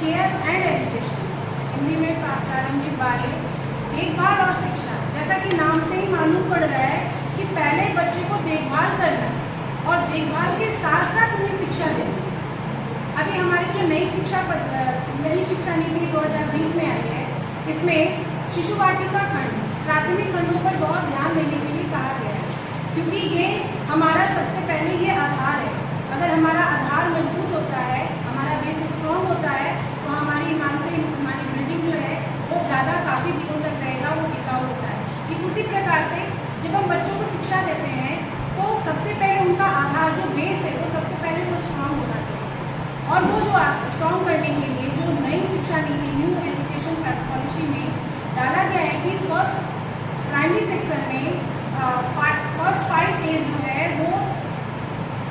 Care and education, Hindi में प्रारंभिक बालिग, देखभाल और शिक्षा। जैसा कि नाम से ही मालूम पड़ रहा है कि पहले बच्चे को देखभाल करना है और देखभाल के साथ साथ उन्हें शिक्षा देनी है। अभी हमारी जो नई शिक्षा नीति 2020 में आई है, इसमें शिशु वाटिका खंड, प्राथमिक खंडों पर बहुत ध्यान देने के लिए कहा गया है, क्योंकि ये हमारा सबसे पहले ये आधार है। अगर हमारा आधार मजबूत होता है, हमारा बेस स्ट्रॉन्ग होता है, तो हमारी इमारतें, हमारी बिल्डिंग जो है वो ज़्यादा काफ़ी दिनों तक रहेगा, वो टिकाऊ होता है। ठीक उसी प्रकार से जब हम बच्चों को शिक्षा देते हैं तो सबसे पहले उनका आधार जो बेस है वो सबसे पहले वो स्ट्रॉन्ग होना चाहिए। और वो जो स्ट्रॉन्ग करने के लिए जो नई शिक्षा नीति, न्यू एजुकेशन पॉलिसी में डाला गया है कि फर्स्ट प्राइमरी सेक्शन में फर्स्ट 5 एज जो है वो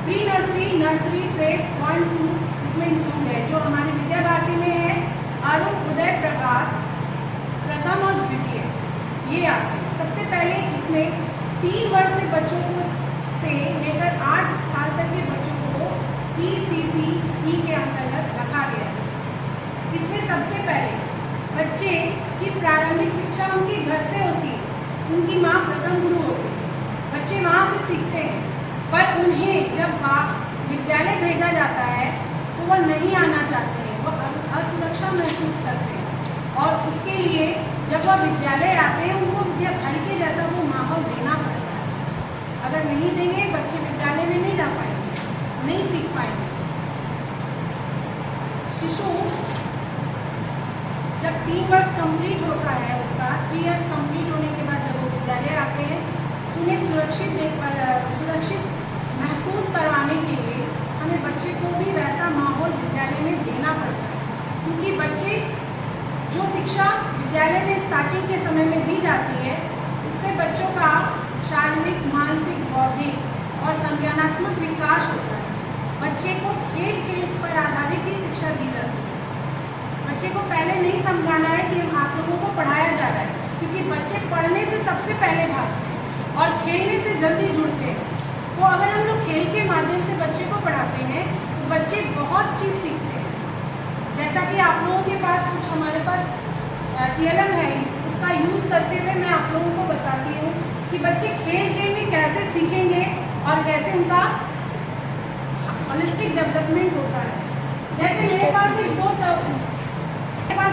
प्री नर्सरी, नर्सरी, प्रेप 1, 2 इसमें इंक्लूड है। जो हमारे विद्या भारती में है अरुण, उदय, प्रभात, प्रथम और द्वितीय, ये आते हैं। सबसे पहले इसमें 3 वर्ष से बच्चों को से लेकर 8 साल तक के बच्चों को PCCE के अंतर्गत रखा गया है। इसमें सबसे पहले बच्चे की प्रारंभिक शिक्षा उनके घर से होती है, उनकी माँ प्रथम गुरु होती है, बच्चे वहाँ से सीखते हैं। पर उन्हें जब विद्यालय भेजा जाता है तो वह नहीं आना चाहते हैं, वह असुरक्षा महसूस करते हैं और उसके लिए जब वह विद्यालय आते हैं उनको घर के जैसा वो माहौल देना पड़ता है। अगर नहीं देंगे बच्चे विद्यालय में नहीं रह पाएंगे, नहीं सीख पाएंगे। शिशु जब 3 वर्ष कंप्लीट होता है, उसका 3 इयर्स कंप्लीट होने के बाद जब वो विद्यालय आते हैं तो उन्हें सुरक्षित महसूस करवाने के लिए हमें बच्चे को भी वैसा माहौल विद्यालय में देना पड़ता है, क्योंकि बच्चे जो शिक्षा विद्यालय में स्टार्टिंग के समय में दी जाती है उससे बच्चों का शारीरिक, मानसिक, बौद्धिक और संज्ञानात्मक विकास होता है। बच्चे को खेल पर आधारित ही शिक्षा दी जाती है। बच्चे को पहले नहीं समझाना है कि हम आप लोगों को पढ़ाया जा रहा है, क्योंकि बच्चे पढ़ने से सबसे पहले भागते हैं और खेलने से जल्दी जुड़ते हैं। तो अगर हम लोग खेल के माध्यम से बच्चे को पढ़ाते हैं तो बच्चे बहुत चीज़ सीखते हैं। जैसा कि आप लोगों के पास कुछ हमारे पास TLM है, उसका यूज़ करते हुए मैं आप लोगों को बताती हूँ कि बच्चे खेल में कैसे सीखेंगे और कैसे उनका होलिस्टिक डेवलपमेंट होता है। जैसे मेरे पास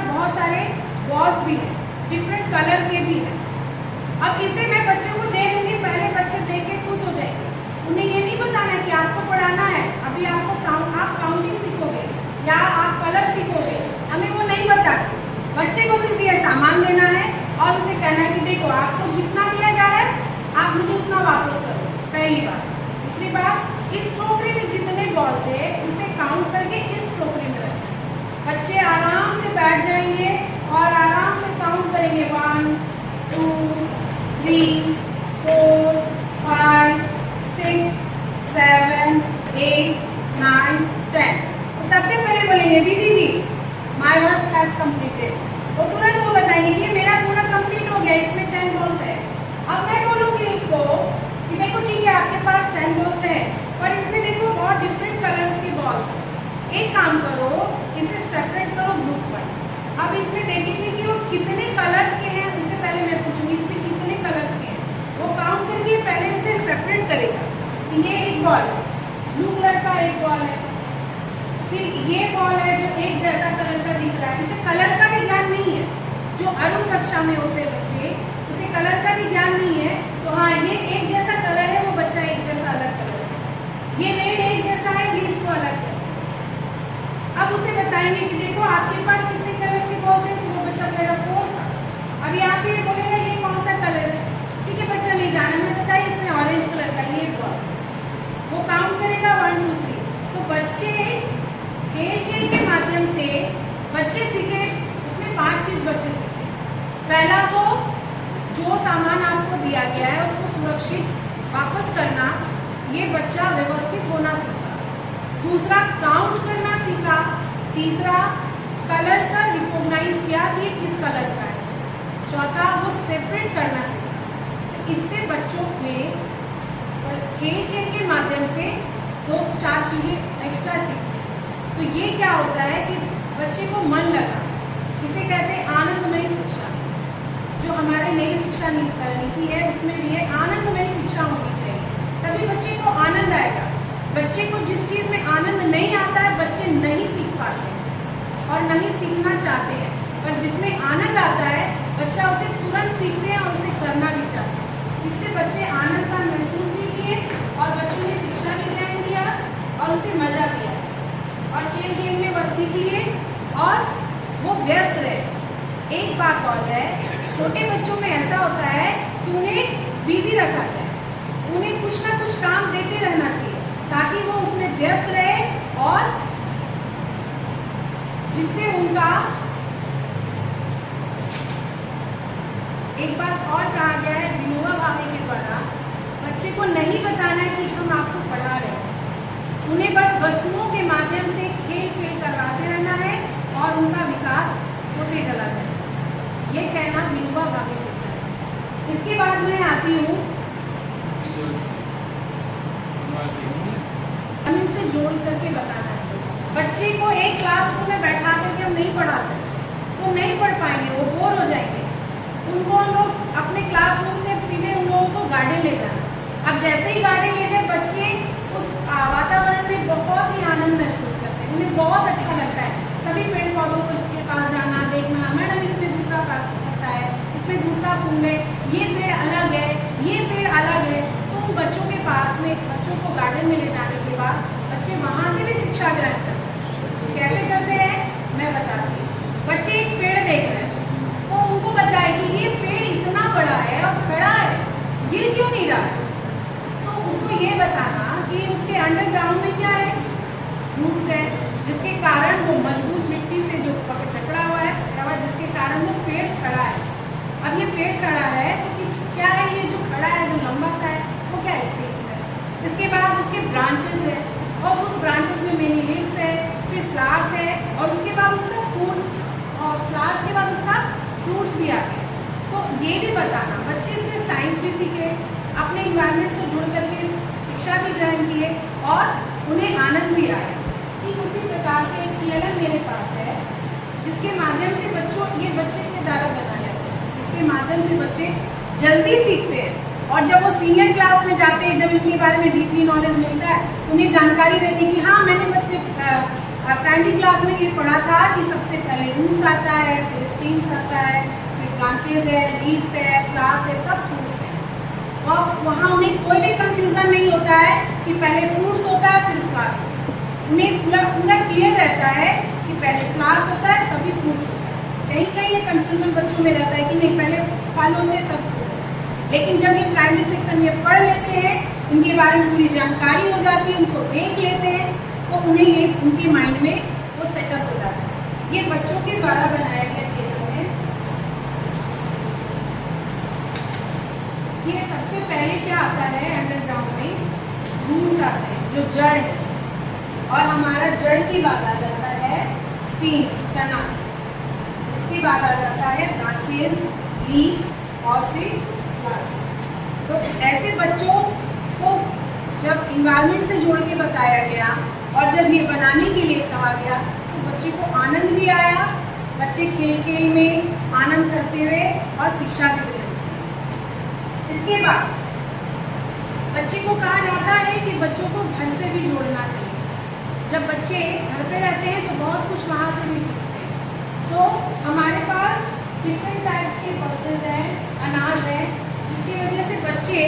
बहुत सारे बॉल्स भी हैं, डिफरेंट कलर के भी हैं। अब इसे मैं बच्चों को दे दूँगी, पहले बच्चे देख के खुश हो जाएंगे। उन्हें ये नहीं बताना कि आपको पढ़ाना है, अभी आप काउंटिंग सीखोगे या आप कलर सीखोगे, हमें वो नहीं बताना। बच्चे को सिर्फ ये सामान देना है और उसे कहना है कि देखो आपको जितना दिया जा रहा है आप मुझे उतना वापस करो, पहली बात। दूसरी बात, इस टोकरी में जितने बॉल्स है उसे काउंट करके इस टोकरी में रखें। बच्चे आराम से बैठ जाएंगे और आराम से काउंट करेंगे 1, 2, 3, 4, 5, 6, 7, 8, 9, 10। सबसे पहले बोलेंगे दीदी जी माई वर्क हैज कम्प्लीटेड, वो तुरंत वो बताएंगे कि मेरा पूरा कंप्लीट हो गया, इसमें 10 बॉल्स है। अब मैं बोलूँगी उसको कि देखो ठीक है आपके पास 10 बॉल्स है, पर इसमें देखो बहुत डिफरेंट कलर्स के बॉल्स हैं। एक काम करो, इसे सेपरेट करो ग्रुप वाइज। अब इसमें देखेंगे कि वो कितने कलर्स के हैं, उससे पहले मैं पूछूंगी इसमें कितने कलर्स के हैं। वो काउंट करके पहले उसे सेपरेट करेगा। ये एक बॉल है, ब्लू कलर का एक बॉल है, फिर ये बॉल है जो एक जैसा कलर का दिख रहा है। इसे कलर का भी ज्ञान नहीं है, जो अरुण कक्षा में होते बच्चे उसे कलर का भी ज्ञान नहीं है, तो हाँ ये एक जैसा कलर है, वो बच्चा एक जैसा अलग कलर है। ये रेड एक जैसा है, ये इसको अलग है। अब उसे बताएंगे कि देखो आपके पास कितने कलर्स के बॉल थे, तो वो बच्चा कहेगा 4। अब यहाँ पे बोलेगा ये कौन सा कलर है, ठीक है बच्चा नहीं जाना, मैं बताइए इसमें ऑरेंज कलर का ये बॉल, वो काउंट करेगा 1, 2, 3। तो बच्चे खेल के माध्यम से बच्चे सीखे, इसमें 5 चीज़ बच्चे सीखे। पहला तो जो सामान आपको दिया गया है उसको सुरक्षित वापस करना, ये बच्चा व्यवस्थित होना सीखा। दूसरा काउंट करना सीखा। तीसरा कलर का रिकॉग्नाइज किया कि ये किस कलर का है। चौथा वो सेपरेट करना सीखा। इससे बच्चों में खेल के माध्यम से 2-4 चीज़ें एक्स्ट्रा सीखते हैं। तो ये क्या होता है कि बच्चे को मन लगा, इसे कहते हैं आनंदमयी शिक्षा। जो हमारी नई शिक्षा नीति है उसमें भी है आनंदमयी शिक्षा होनी चाहिए, तभी बच्चे को आनंद आएगा। बच्चे को जिस चीज़ में आनंद नहीं आता है बच्चे नहीं सीख पाते हैं और नहीं सीखना चाहते हैं, पर जिसमें आनंद आता है बच्चा उसे तुरंत सीखते हैं और उसे करना भी चाहते हैं। इससे बच्चे आनंद का महसूस भी किए और बच्चों ने शिक्षा भी ग्रहण किया और उसे मजा भी आया और खेल खेल में वह सीख लिए और वो व्यस्त रहे। एक बात और है, छोटे बच्चों में ऐसा होता है कि उन्हें बिजी रखा जाए, उन्हें कुछ ना कुछ काम देते रहना चाहिए ताकि वो उसमें व्यस्त रहे और जिससे उनका एक बात और कहा गया है विनोबा भावे के द्वारा, बच्चे को नहीं बताना है कि हम आपको पढ़ा रहे हैं, उन्हें बस वस्तुओं के माध्यम से खेल खेल करवाते रहना है और उनका विकास होते चला जाए। ये कहना विनोबा भावे का है। इसके बाद मैं आती हूँ से जोड़ करके बताना है। बच्चे को एक क्लासरूम में बैठा करके हम नहीं पढ़ा सकते, वो नहीं पढ़ पाएंगे, वो बोर हो जाएंगे। उनको हम लोग अपने क्लासरूम से सीधे उन लोगों को गार्डन ले जाना। अब जैसे ही गार्डन ले जाए बच्चे उस वातावरण में बहुत ही आनंद महसूस करते हैं, उन्हें बहुत अच्छा लगता है। सभी पेड़ पौधों के पास जाना, देखना, मैडम इसमें दूसरा पत्ता है, इसमें दूसरा फूल है, ये पेड़ अलग है, ये पेड़ अलग है। तो उन बच्चों के पास में बच्चों को गार्डन में ले जाने के बाद बच्चे वहाँ से भी शिक्षा ग्रहण करते हैं। कैसे करते हैं मैं बताती हूँ। बच्चे एक पेड़ देख रहे हैं तो उनको बताए कि ये पेड़ इतना बड़ा है और खड़ा है, गिर क्यों नहीं रहा। तो उसको ये बताना कि उसके अंडरग्राउंड में क्या है, रूट्स है, जिसके कारण वो मजबूत मिट्टी से जो जकड़ा हुआ है, जिसके कारण वो पेड़ खड़ा है। अब ये पेड़ खड़ा है तो क्या है, ये जो खड़ा है जो लंबा सा है वो क्या स्टेम्स है, इसके बाद उसके ब्रांचेस है और उस ब्रांचेस में मेनी लीव्स है, फिर फ्लावर्स है और उसके बाद उसका फूल और फ्लावर्स के बाद उसका फ्रूट्स भी आते हैं। तो ये भी बताना, बच्चे से साइंस भी सीखे, अपने इन्वायरमेंट से जुड़ करके शिक्षा भी ग्रहण किए और उन्हें आनंद भी आया। ठीक उसी प्रकार से एक PLM मेरे पास है जिसके माध्यम से ये बच्चे के द्वारा बनाया गया है, जिसके माध्यम से बच्चे जल्दी सीखते हैं और जब वो सीनियर क्लास में जाते हैं, जब इनके बारे में डीपली नॉलेज मिलता है, उन्हें जानकारी रहती है कि हाँ मैंने बच्चे प्राइमरी क्लास में ये पढ़ा था कि सबसे पहले रूट्स आता है, फिर स्टेम्स आता है, फिर ब्रांचेज है, लीव्स है, फ्लावर्स है, तब फ्रूट्स है। और वहाँ उन्हें कोई भी कंफ्यूजन नहीं होता है कि पहले फ्रूट्स होता है फिर फ्लावर्स होता है। उन्हें पूरा क्लियर रहता है कि पहले फ्लावर्स होता है तभी फ्रूट्स होता है। कहीं कहीं ये कंफ्यूजन बच्चों में रहता है कि नहीं पहले फल होते हैं तब फ्रूट होता है। लेकिन जब ये प्राइमरी सेक्शन ये पढ़ लेते हैं, इनके बारे में पूरी जानकारी हो जाती है, उनको देख लेते हैं, तो उन्हें ये उनके माइंड में वो सेटअप हो जाता है। ये बच्चों के द्वारा बनाया गया खेल है। ये सबसे पहले क्या आता है, अंडरग्राउंड में रूट्स आते हैं जो जड़ है और हमारा जड़ की बात आ जाता है स्टीम्स, तना, इसके बाद आ जाता है ब्रांचेस, लीव्स और फिर फ्लावर्स। तो ऐसे बच्चों को जब इन्वायरमेंट से जोड़ के बताया गया और जब ये बनाने के लिए कहा गया तो बच्चे को आनंद भी आया, बच्चे खेल खेल में आनंद करते हुए और शिक्षा भी ग्रहण की। इसके बाद बच्चे को कहा जाता है कि बच्चों को घर से भी जोड़ना चाहिए। जब बच्चे घर पे रहते हैं तो बहुत कुछ वहाँ से भी सीखते हैं। तो हमारे पास डिफरेंट टाइप्स के पल्सेस हैं, अनाज है, जिसकी वजह से बच्चे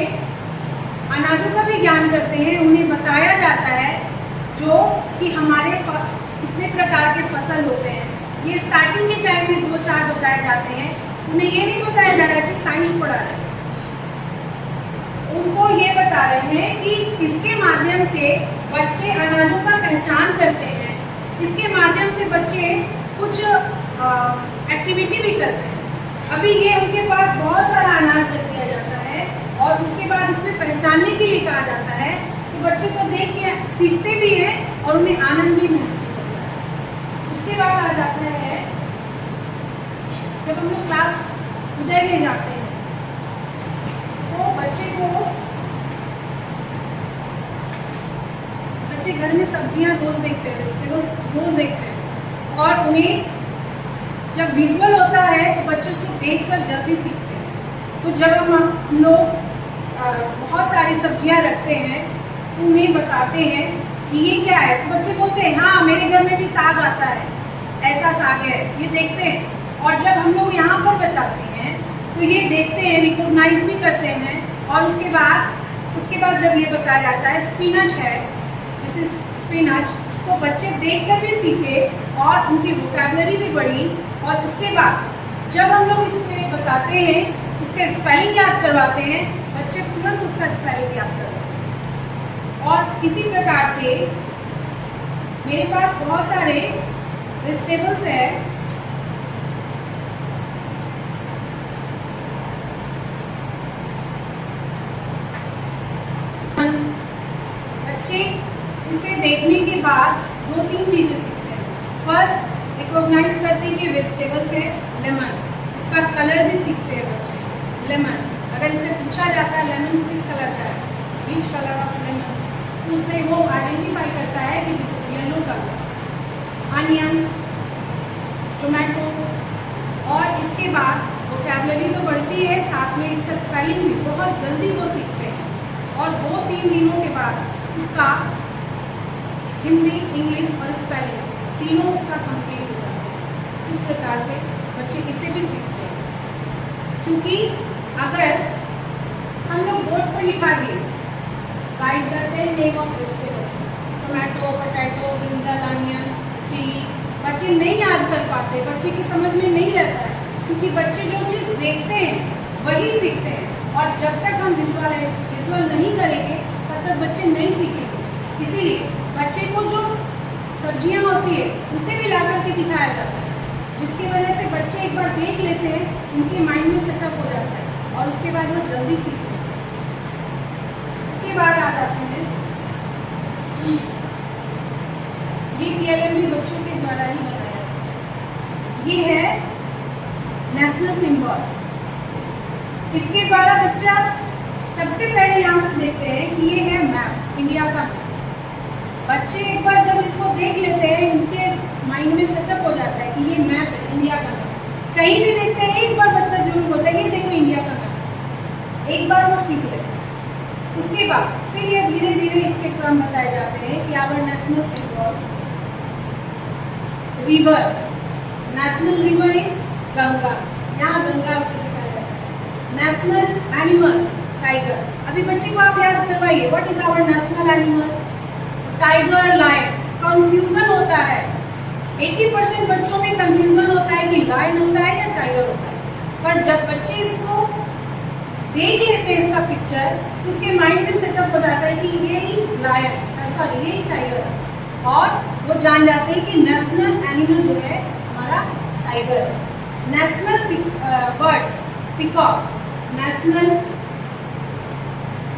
अनाजों का भी ज्ञान करते हैं। उन्हें बताया जाता है जो कि हमारे कितने प्रकार के फसल होते हैं। ये स्टार्टिंग के टाइम में 2-4 बताए जाते हैं। उन्हें ये नहीं बताया जा रहा है कि साइंस पढ़ा रहे हैं, उनको ये बता रहे हैं कि इसके माध्यम से बच्चे अनाजों का पहचान करते हैं, इसके माध्यम से बच्चे कुछ एक्टिविटी भी करते हैं। अभी ये उनके पास बहुत सारा अनाज रख दिया जाता है और उसके बाद इसमें पहचानने के लिए कहा जाता है, तो बच्चे तो देख के सीखते भी हैं और उन्हें आनंद भी महसूस होता है। इसके बाद आ जाता है जब हम लोग क्लास उदय में जाते हैं तो बच्चे घर में सब्जियां रोज देखते हैं, वेजिटेबल्स रोज देखते हैं। और उन्हें जब विजुअल होता है तो बच्चे उसको देखकर जल्दी सीखते हैं। तो जब हम लोग बहुत सारी सब्जियां रखते हैं तो उन्हें बताते हैं कि ये क्या है, तो बच्चे बोलते हैं हाँ मेरे घर में भी साग आता है, ऐसा साग है, ये देखते हैं। और जब हम लोग यहाँ पर बताते हैं तो ये देखते हैं, रिकॉग्नाइज भी करते हैं। और उसके बाद जब ये बताया जाता है स्पिनच है, दिस इज स्पिनच, तो बच्चे देखकर भी सीखे और उनकी वोकैबुलरी भी बढ़ी। और उसके बाद जब हम लोग इसके बताते हैं, इसके स्पेलिंग याद करवाते हैं, बच्चे तुरंत उसका स्पेलिंग याद करवाते हैं। और इसी प्रकार से मेरे पास बहुत सारे वेजिटेबल्स हैं। बच्चे इसे देखने के बाद 2-3 चीज़ें सीखते हैं। फर्स्ट, रिकॉग्नाइज करते हैं कि वेजिटेबल्स है लेमन, इसका कलर भी सीखते हैं बच्चे। लेमन, अगर उसे पूछा जाता है लेमन किस कलर का है, विच कलर ऑफ लेमन, तो उससे वो आइडेंटिफाई करता है कि this is yellow colour. Onion, tomato, और इसके बाद वोकैबुलरी तो बढ़ती है, साथ में इसका स्पेलिंग भी बहुत जल्दी वो सीखते हैं। और 2-3 दिनों के बाद उसका हिंदी, इंग्लिश और स्पेलिंग तीनों उसका कंप्लीट हो जाता है। इस प्रकार से बच्चे इसे भी सीखते हैं। क्योंकि अगर हम लोग बोर्ड पर लिखा दिए write the 10 name of vegetables, tomato, potato, brinjal, onion, chilli, बच्चे नहीं याद कर पाते, बच्चे की समझ में नहीं रहता है। क्योंकि बच्चे जो चीज़ देखते हैं वही सीखते हैं। और जब तक हम विजुअल नहीं करेंगे तब तक बच्चे नहीं सीखेंगे। इसीलिए बच्चे को जो सब्जियां होती है उसे भी ला करके दिखाया जाता है, जिसकी वजह से बच्चे एक बार देख लेते हैं, उनके माइंड में सेटअप हो जाता है और उसके बाद वो जल्दी सीखते हैं। इसके बाद आ जाते हैं, ये TLM भी बच्चों के द्वारा ही बनाया है। ये है नेशनल सिंबल्स। इसके द्वारा बच्चा सबसे पहले यहाँ से देखते हैं कि ये है मैप, इंडिया का मैप। बच्चे एक बार जब इसको देख लेते हैं, इनके माइंड में सेटअप हो जाता है कि ये मैप है, इंडिया का मैप। कहीं भी देखते हैं एक बार बच्चा जरूर बोलता है ये देखो इंडिया का मैप, एक बार वो सीख लेते हैं। उसके बाद फिर ये धीरे धीरे इसके क्रम बताए जाते हैं कि our national symbol river, national river is Ganga, यहाँ गंगा उसे दिखाया जाता है। नेशनल एनिमल्स टाइगर, अभी बच्चे को आप याद करवाइए what is our national animal, tiger, lion. Confusion होता है, 80% बच्चों में कंफ्यूजन होता है कि लायन होता है या टाइगर होता है। पर जब बच्चे इसको देख लेते हैं इसका पिक्चर, तो उसके माइंड में सेटअप हो जाता है कि ये ही लायन, सॉरी ये ही टाइगर है, और वो जान जाते हैं कि नेशनल एनिमल जो है हमारा टाइगर है। National birds peacock,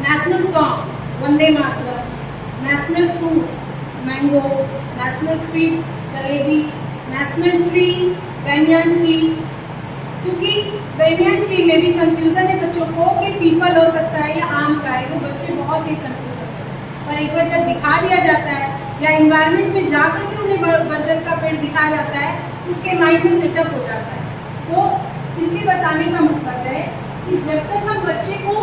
national song Vande Mataram, national fruits mango, national sweet jalebi, national tree baingan tree. क्योंकि बैंगन ट्री में भी कंफ्यूजन है बच्चों को कि पीपल हो सकता है या आम का है, वो बच्चे बहुत ही कंफ्यूज होते हैं। पर एक बार जब दिखा दिया जाता है या इन्वायरमेंट में जा कर के उन्हें बरगद का पेड़ दिखाया जाता है, तो उसके माइंड में सेटअप हो जाता है। तो इससे बताने का मतलब है कि जब तक हम बच्चे को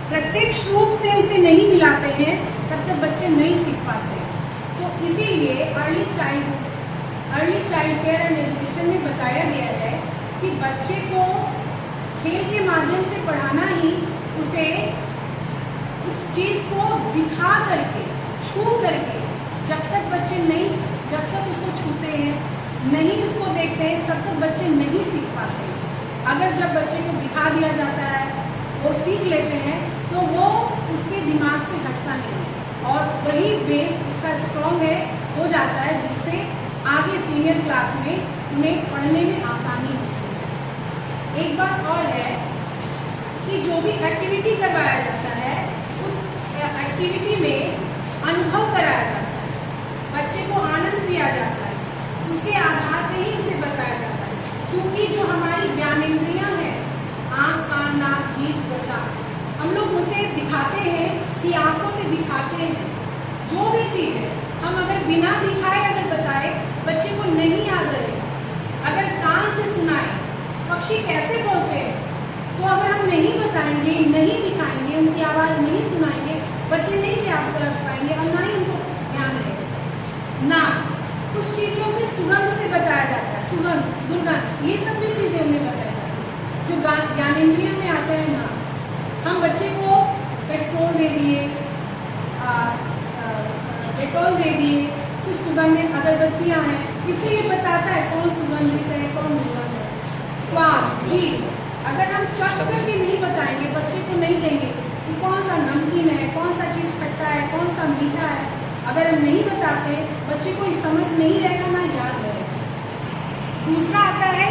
प्रत्यक्ष रूप से उसे नहीं मिलाते हैं तब तक बच्चे नहीं सीख पाते हैं। तो इसीलिए early child care and education में बताया गया है कि बच्चे को खेल के माध्यम से पढ़ाना ही उसे उस चीज़ को दिखा करके, छू करके, जब तक उसको छूते हैं, नहीं उसको देखते हैं, तब तक बच्चे नहीं सीख पाते हैं। अगर जब बच्चे को दिखा दिया जाता है, वो सीख लेते हैं, तो वो उसके दिमाग से हटता नहीं है और वही बेस उसका स्ट्रॉन्ग हो जाता है, जिससे आगे सीनियर क्लास में उन्हें पढ़ने में आसानी होती है। एक बात और है कि जो भी एक्टिविटी करवाया जाता है, उस एक्टिविटी में अनुभव कराया जाता है, बच्चे को आनंद दिया जाता है, उसके आधार पर ही उसे बताया जाता है। क्योंकि जो हमारी ज्ञानेंद्रियां हैं, आँख, कान, नाक, जीभ, त्वचा, हम लोग उसे दिखाते हैं कि आँखों से दिखाते हैं जो भी चीज़ है। हम अगर बिना दिखाए अगर बताए, बच्चे को नहीं याद रहेगा। अगर कान से सुनाए पक्षी कैसे बोलते हैं, तो अगर हम नहीं बताएंगे, नहीं दिखाएंगे, उनकी आवाज़ नहीं सुनाएंगे, बच्चे नहीं याद रख पाएंगे और ना ही उनको ध्यान रहेगा। ना कुछ चीज़ों के सुगंध से बताया जाता है, सुगंध, दुर्गंध, ये सब भी चीज़ें उन्हें बताई जाती हैं जो ज्ञानेंद्रिय में आते हैं। ना हम बच्चे को पेट्रोल दे दिए, डेटॉल दे दिए, कुछ सुगंधित अगरबत्तियाँ हैं, इससे ये बताता है कौन सुगंधित है, कौन दुर्गंध है। स्वाद जी, अगर हम चख करके नहीं बताएंगे, बच्चे को नहीं देंगे कि कौन सा नमकीन है, कौन सा चीज़ खट्टा है, कौन सा मीठा है, अगर हम नहीं बताते, बच्चे को समझ नहीं रहेगा, ना याद रहेगा। दूसरा आता है